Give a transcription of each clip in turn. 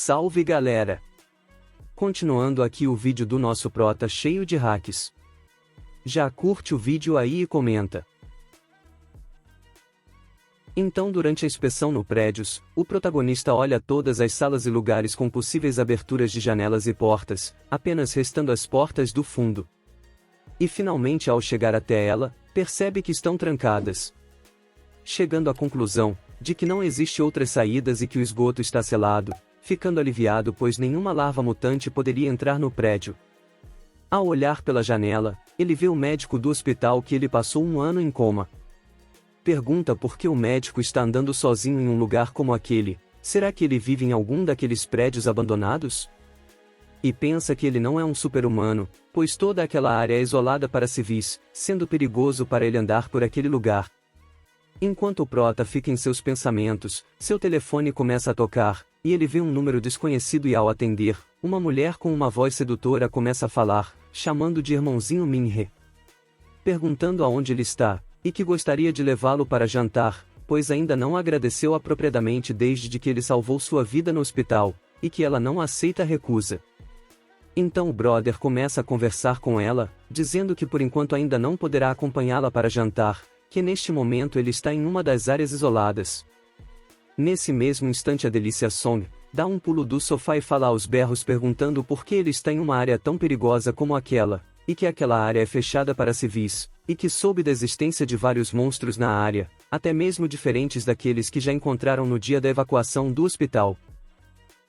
Salve galera! Continuando aqui o vídeo do nosso prota cheio de hacks. Já curte o vídeo aí e comenta. Então durante a inspeção no prédios, o protagonista olha todas as salas e lugares com possíveis aberturas de janelas e portas, apenas restando as portas do fundo. E finalmente ao chegar até ela, percebe que estão trancadas. Chegando à conclusão de que não existe outras saídas e que o esgoto está selado, ficando aliviado pois nenhuma larva mutante poderia entrar no prédio. Ao olhar pela janela, ele vê o médico do hospital que ele passou um ano em coma. Pergunta por que o médico está andando sozinho em um lugar como aquele, será que ele vive em algum daqueles prédios abandonados? E pensa que ele não é um super-humano, pois toda aquela área é isolada para civis, sendo perigoso para ele andar por aquele lugar. Enquanto o prota fica em seus pensamentos, seu telefone começa a tocar, e ele vê um número desconhecido e ao atender, uma mulher com uma voz sedutora começa a falar, chamando de irmãozinho Minhe. Perguntando aonde ele está, e que gostaria de levá-lo para jantar, pois ainda não agradeceu apropriadamente desde que ele salvou sua vida no hospital, e que ela não aceita a recusa. Então o brother começa a conversar com ela, dizendo que por enquanto ainda não poderá acompanhá-la para jantar, que neste momento ele está em uma das áreas isoladas. Nesse mesmo instante a Delícia Song dá um pulo do sofá e fala aos berros perguntando por que ele está em uma área tão perigosa como aquela, e que aquela área é fechada para civis, e que soube da existência de vários monstros na área, até mesmo diferentes daqueles que já encontraram no dia da evacuação do hospital.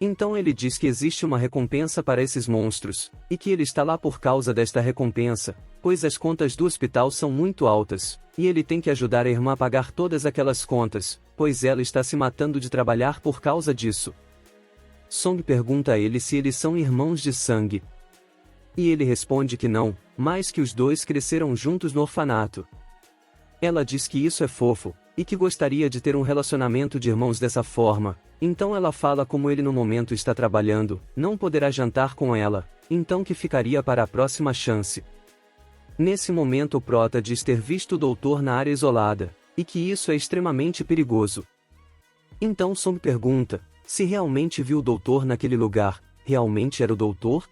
Então ele diz que existe uma recompensa para esses monstros, e que ele está lá por causa desta recompensa, pois as contas do hospital são muito altas, e ele tem que ajudar a irmã a pagar todas aquelas contas, pois ela está se matando de trabalhar por causa disso. Song pergunta a ele se eles são irmãos de sangue. E ele responde que não, mas que os dois cresceram juntos no orfanato. Ela diz que isso é fofo, e que gostaria de ter um relacionamento de irmãos dessa forma, então ela fala como ele no momento está trabalhando, não poderá jantar com ela, então que ficaria para a próxima chance. Nesse momento o prota diz ter visto o doutor na área isolada, e que isso é extremamente perigoso. Então Song pergunta, se realmente viu o doutor naquele lugar, realmente era o doutor?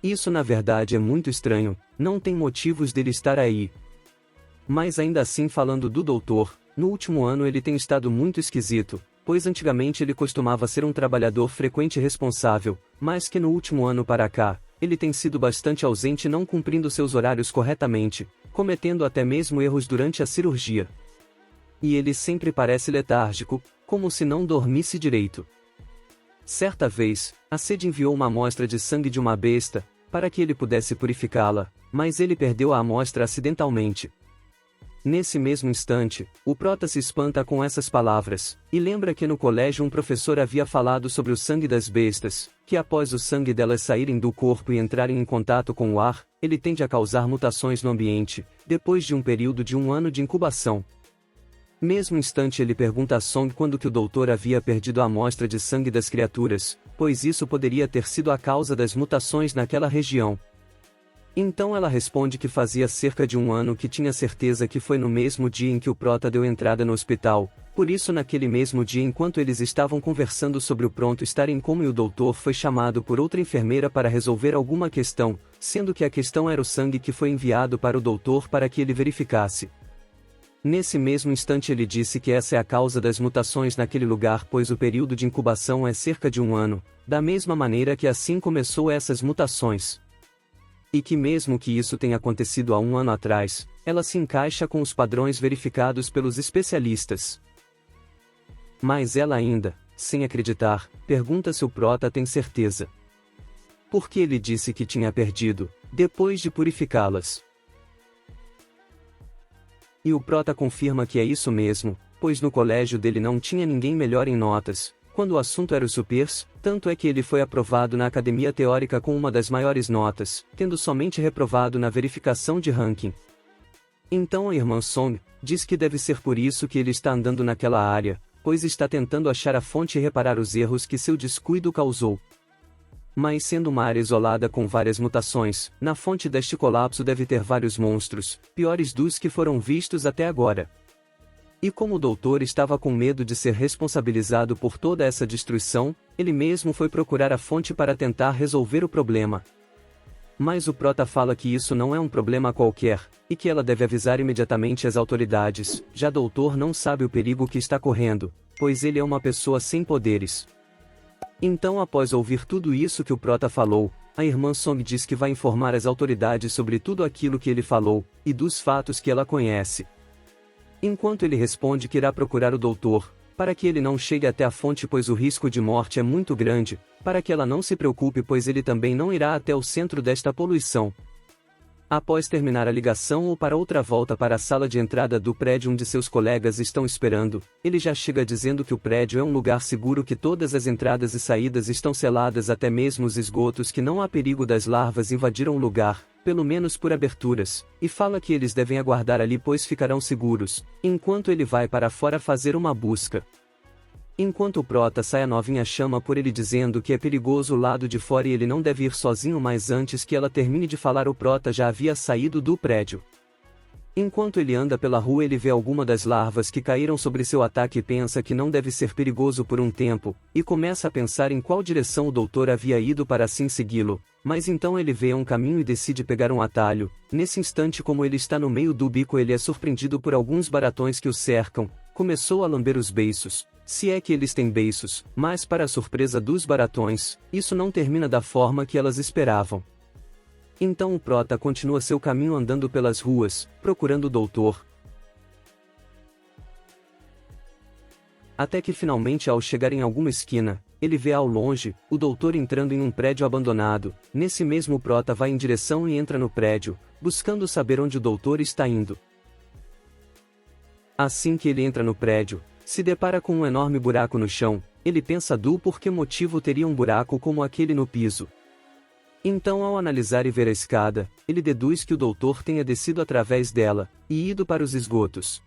Isso na verdade é muito estranho, não tem motivos dele estar aí. Mas ainda assim falando do doutor, no último ano ele tem estado muito esquisito, pois antigamente ele costumava ser um trabalhador frequente e responsável, mas que no último ano para cá, ele tem sido bastante ausente não cumprindo seus horários corretamente, cometendo até mesmo erros durante a cirurgia. E ele sempre parece letárgico, como se não dormisse direito. Certa vez, a Sede enviou uma amostra de sangue de uma besta, para que ele pudesse purificá-la, mas ele perdeu a amostra acidentalmente. Nesse mesmo instante, o prota se espanta com essas palavras, e lembra que no colégio um professor havia falado sobre o sangue das bestas, que após o sangue delas saírem do corpo e entrarem em contato com o ar, ele tende a causar mutações no ambiente, depois de um período de 1 ano de incubação. Mesmo instante ele pergunta a Song quando que o doutor havia perdido a amostra de sangue das criaturas, pois isso poderia ter sido a causa das mutações naquela região. Então ela responde que fazia cerca de 1 ano que tinha certeza que foi no mesmo dia em que o prota deu entrada no hospital, por isso naquele mesmo dia enquanto eles estavam conversando sobre o pronto estar em coma e o doutor foi chamado por outra enfermeira para resolver alguma questão, sendo que a questão era o sangue que foi enviado para o doutor para que ele verificasse. Nesse mesmo instante ele disse que essa é a causa das mutações naquele lugar pois o período de incubação é cerca de 1 ano, da mesma maneira que assim começou essas mutações. E que mesmo que isso tenha acontecido há 1 ano atrás, ela se encaixa com os padrões verificados pelos especialistas. Mas ela ainda, sem acreditar, pergunta se o prota tem certeza. Porque ele disse que tinha perdido, depois de purificá-las. E o prota confirma que é isso mesmo, pois no colégio dele não tinha ninguém melhor em notas, quando o assunto era os supers, tanto é que ele foi aprovado na academia teórica com uma das maiores notas, tendo somente reprovado na verificação de ranking. Então a irmã Song diz que deve ser por isso que ele está andando naquela área, pois está tentando achar a fonte e reparar os erros que seu descuido causou. Mas sendo uma área isolada com várias mutações, na fonte deste colapso deve ter vários monstros, piores dos que foram vistos até agora. E como o doutor estava com medo de ser responsabilizado por toda essa destruição, ele mesmo foi procurar a fonte para tentar resolver o problema. Mas o prota fala que isso não é um problema qualquer, e que ela deve avisar imediatamente as autoridades. Já doutor não sabe o perigo que está correndo, pois ele é uma pessoa sem poderes. Então, após ouvir tudo isso que o prota falou, a irmã Song diz que vai informar as autoridades sobre tudo aquilo que ele falou, e dos fatos que ela conhece. Enquanto ele responde que irá procurar o doutor, para que ele não chegue até a fonte pois o risco de morte é muito grande, para que ela não se preocupe pois ele também não irá até o centro desta poluição. Após terminar a ligação ou para outra volta para a sala de entrada do prédio onde seus colegas estão esperando, ele já chega dizendo que o prédio é um lugar seguro, que todas as entradas e saídas estão seladas, até mesmo os esgotos, que não há perigo das larvas invadiram o lugar, pelo menos por aberturas, e fala que eles devem aguardar ali pois ficarão seguros, enquanto ele vai para fora fazer uma busca. Enquanto o prota sai, a novinha chama por ele dizendo que é perigoso o lado de fora e ele não deve ir sozinho, mas antes que ela termine de falar o prota já havia saído do prédio. Enquanto ele anda pela rua ele vê alguma das larvas que caíram sobre seu ataque e pensa que não deve ser perigoso por um tempo, e começa a pensar em qual direção o doutor havia ido para assim segui-lo, mas então ele vê um caminho e decide pegar um atalho. Nesse instante, como ele está no meio do bico, ele é surpreendido por alguns baratões que o cercam. Começou a lamber os beiços, se é que eles têm beiços, mas para a surpresa dos baratões, isso não termina da forma que elas esperavam. Então o prota continua seu caminho andando pelas ruas, procurando o doutor. Até que finalmente, ao chegar em alguma esquina, ele vê ao longe o doutor entrando em um prédio abandonado. Nesse mesmo, o prota vai em direção e entra no prédio, buscando saber onde o doutor está indo. Assim que ele entra no prédio, se depara com um enorme buraco no chão. Ele pensa do por que motivo teria um buraco como aquele no piso. Então, ao analisar e ver a escada, ele deduz que o doutor tenha descido através dela, e ido para os esgotos.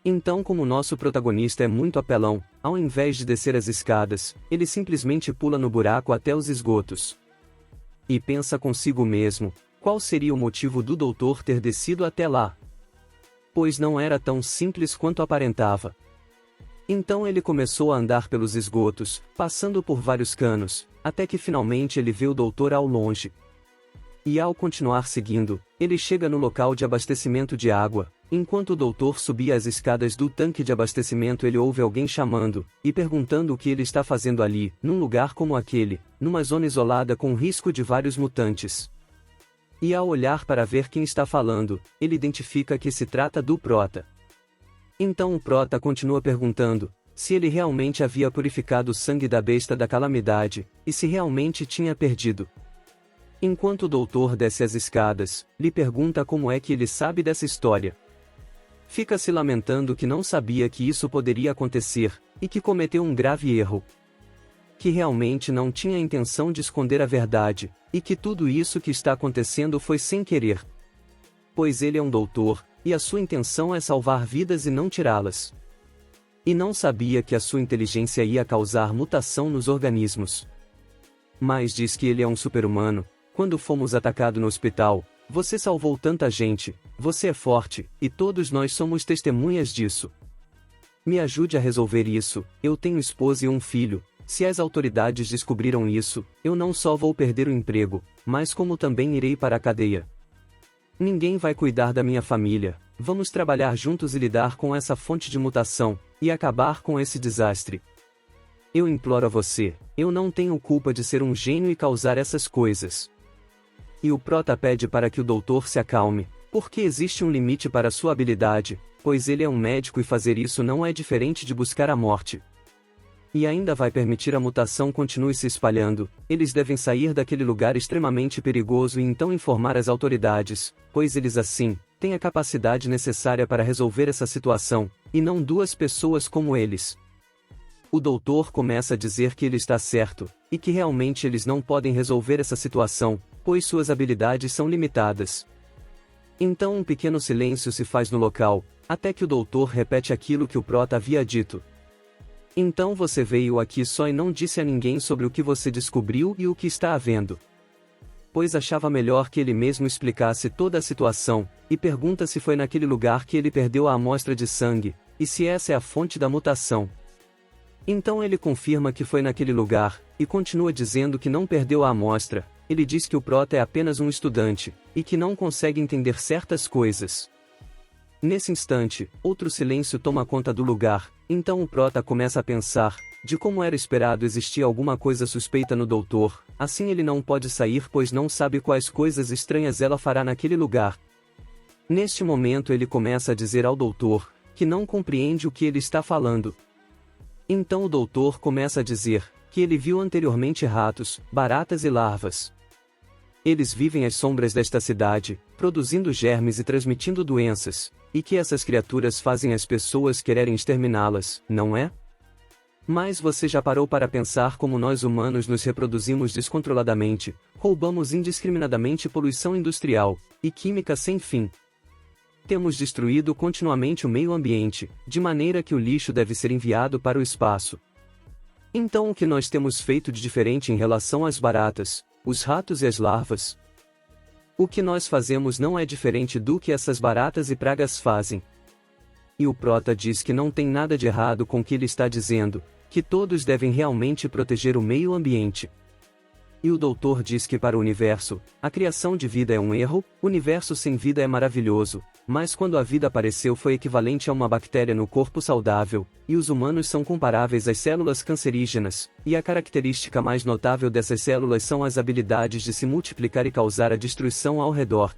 Então, como o nosso protagonista é muito apelão, ao invés de descer as escadas, ele simplesmente pula no buraco até os esgotos. E pensa consigo mesmo, qual seria o motivo do doutor ter descido até lá? Pois não era tão simples quanto aparentava. Então ele começou a andar pelos esgotos, passando por vários canos, até que finalmente ele vê o doutor ao longe. E ao continuar seguindo, ele chega no local de abastecimento de água. Enquanto o doutor subia as escadas do tanque de abastecimento, ele ouve alguém chamando, e perguntando o que ele está fazendo ali, num lugar como aquele, numa zona isolada com risco de vários mutantes. E ao olhar para ver quem está falando, ele identifica que se trata do prota. Então o prota continua perguntando se ele realmente havia purificado o sangue da besta da calamidade, e se realmente tinha perdido. Enquanto o doutor desce as escadas, lhe pergunta como é que ele sabe dessa história. Fica se lamentando que não sabia que isso poderia acontecer, e que cometeu um grave erro. Que realmente não tinha a intenção de esconder a verdade, e que tudo isso que está acontecendo foi sem querer. Pois ele é um doutor, e a sua intenção é salvar vidas e não tirá-las. E não sabia que a sua inteligência ia causar mutação nos organismos. Mas diz que ele é um super-humano. Quando fomos atacados no hospital, você salvou tanta gente, você é forte, e todos nós somos testemunhas disso. Me ajude a resolver isso, eu tenho esposa e um filho. Se as autoridades descobriram isso, eu não só vou perder o emprego, mas como também irei para a cadeia. Ninguém vai cuidar da minha família. Vamos trabalhar juntos e lidar com essa fonte de mutação, e acabar com esse desastre. Eu imploro a você, eu não tenho culpa de ser um gênio e causar essas coisas. E o prota pede para que o doutor se acalme, porque existe um limite para sua habilidade, pois ele é um médico e fazer isso não é diferente de buscar a morte. E ainda vai permitir a mutação continue se espalhando. Eles devem sair daquele lugar extremamente perigoso e então informar as autoridades, pois eles assim têm a capacidade necessária para resolver essa situação, e não duas pessoas como eles. O doutor começa a dizer que ele está certo, e que realmente eles não podem resolver essa situação, pois suas habilidades são limitadas. Então um pequeno silêncio se faz no local, até que o doutor repete aquilo que o prota havia dito. Então você veio aqui só e não disse a ninguém sobre o que você descobriu e o que está havendo. Pois achava melhor que ele mesmo explicasse toda a situação, e pergunta se foi naquele lugar que ele perdeu a amostra de sangue. e se essa é a fonte da mutação. Então ele confirma que foi naquele lugar, e continua dizendo que não perdeu a amostra. Ele diz que o prota é apenas um estudante, e que não consegue entender certas coisas. Nesse instante, outro silêncio toma conta do lugar, então o prota começa a pensar, de como era esperado existia alguma coisa suspeita no doutor, assim ele não pode sair pois não sabe quais coisas estranhas ela fará naquele lugar. Neste momento ele começa a dizer ao doutor, que não compreende o que ele está falando. Então o doutor começa a dizer, que ele viu anteriormente ratos, baratas e larvas. Eles vivem às sombras desta cidade, produzindo germes e transmitindo doenças, e que essas criaturas fazem as pessoas quererem exterminá-las, não é? Mas você já parou para pensar como nós humanos nos reproduzimos descontroladamente, roubamos indiscriminadamente poluição industrial e química sem fim? Temos destruído continuamente o meio ambiente, de maneira que o lixo deve ser enviado para o espaço. Então o que nós temos feito de diferente em relação às baratas, os ratos e as larvas? O que nós fazemos não é diferente do que essas baratas e pragas fazem. E o prota diz que não tem nada de errado com o que ele está dizendo, que todos devem realmente proteger o meio ambiente. E o doutor diz que para o universo, a criação de vida é um erro, o universo sem vida é maravilhoso, mas quando a vida apareceu foi equivalente a uma bactéria no corpo saudável, e os humanos são comparáveis às células cancerígenas, e a característica mais notável dessas células são as habilidades de se multiplicar e causar a destruição ao redor.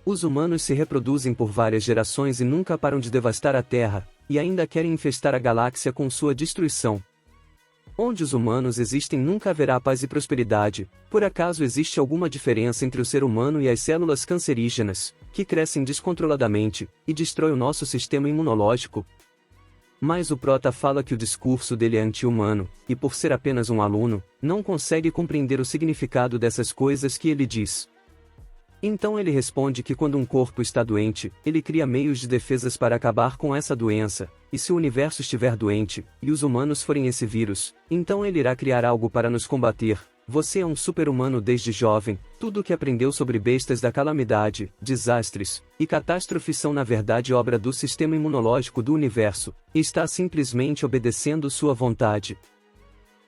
Os humanos se reproduzem por várias gerações e nunca param de devastar a Terra, e ainda querem infestar a galáxia com sua destruição. Onde os humanos existem nunca haverá paz e prosperidade. Por acaso existe alguma diferença entre o ser humano e as células cancerígenas, que crescem descontroladamente, e destrói o nosso sistema imunológico? Mas o prota fala que o discurso dele é anti-humano, e por ser apenas um aluno, não consegue compreender o significado dessas coisas que ele diz. Então ele responde que quando um corpo está doente, ele cria meios de defesas para acabar com essa doença, e se o universo estiver doente, e os humanos forem esse vírus, então ele irá criar algo para nos combater. Você é um super-humano desde jovem, tudo o que aprendeu sobre bestas da calamidade, desastres e catástrofes são na verdade obra do sistema imunológico do universo, e está simplesmente obedecendo sua vontade.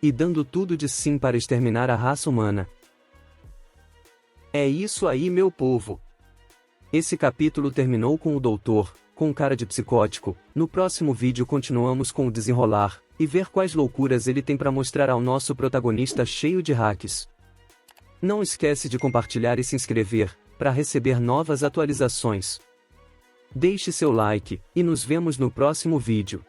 E dando tudo de si para exterminar a raça humana. É isso aí, meu povo. Esse capítulo terminou com o doutor, com cara de psicótico. No próximo vídeo continuamos com o desenrolar, e ver quais loucuras ele tem para mostrar ao nosso protagonista cheio de hacks. Não esquece de compartilhar e se inscrever, para receber novas atualizações. Deixe seu like, e nos vemos no próximo vídeo.